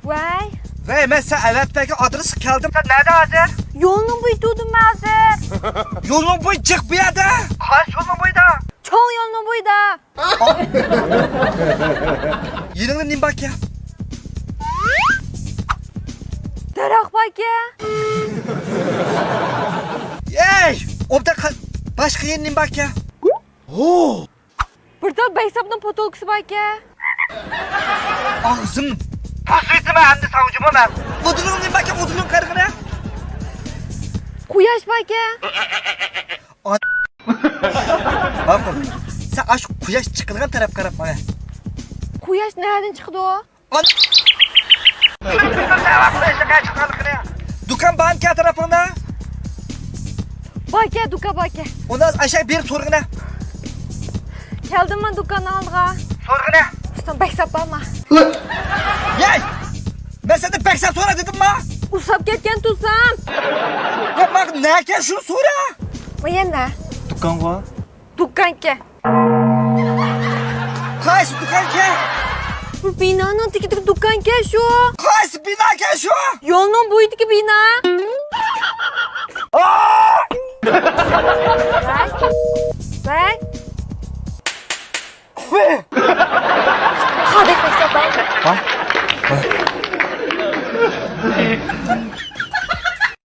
Vay. Vay, ben sen evetteki adresi geldim. Sen nerede hazır? Yolun buydum hazır. Yolun boyu çık bir yerde. Kaç yolun boyu da? Çoğun yolun buyda. Yılını nim bak ya. Darak bak ya. Ey! Orada başka yerinin bak ya. Oo! Burada Beysap'ın potolkusu bak ya. Ağzım. Pasıydı mı hem de savucuma ben. Odunun nim bak ya, odunun karıgına. Kuyaş bak ya. Bakın, sen aç kuyaş çıkılgan taraf karap bana. Kuyaş nereden çıktı o? Dukan banka tarafında. Bak ya duka bak ya. Ondan aşağı bir sorguna. Geldim ben dükkanı aldığa. Sorguna. Ustam Beysap alma. Yey! Ben sana pek sen sonra dedim ma. Usap ketken tutsam. Ya bak ne ki şunu sonra. Bu yende. Dükkan var. Dükkan ke. Kaysı dükkan ki? Bu binanın tiki dükkan ke şu. Kaysı bina ki şu? Yolun buydu ki bina. Bak. Ve. Hadi Beysap al. Ha?